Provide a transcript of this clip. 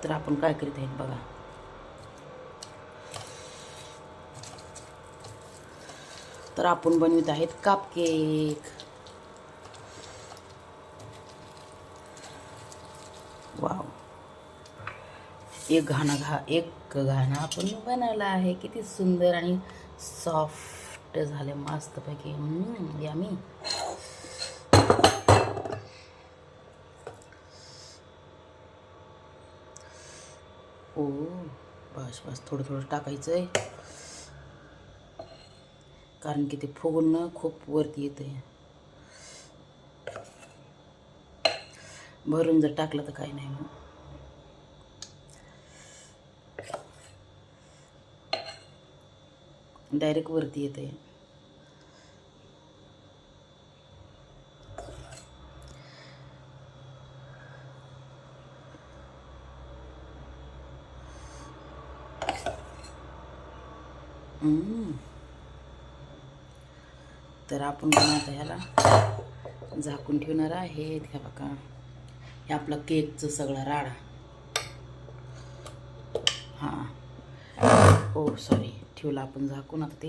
तर आपण काय करीत आहेत बघा. तर आपण बनवित आहेत कप केक. वाव, एक घाणा आपण बनवला आहे. किती सुंदर आणि सॉफ्ट झाले मस्तपैकी. यमी. ओ बस बस, थोडं थोडं टाकायचं आहे, कारण की ते फुगून खूप वरती येते. भरून जर टाकलं तर काही नाही, मग डायरेक्ट वरती येते. तर आपण आता ह्याला झाकून ठेवणार आहे. का बघा, हे आपलं केकचं सगळा राडा. हां, हो सॉरी, ठेवला आपण झाकून. आता ते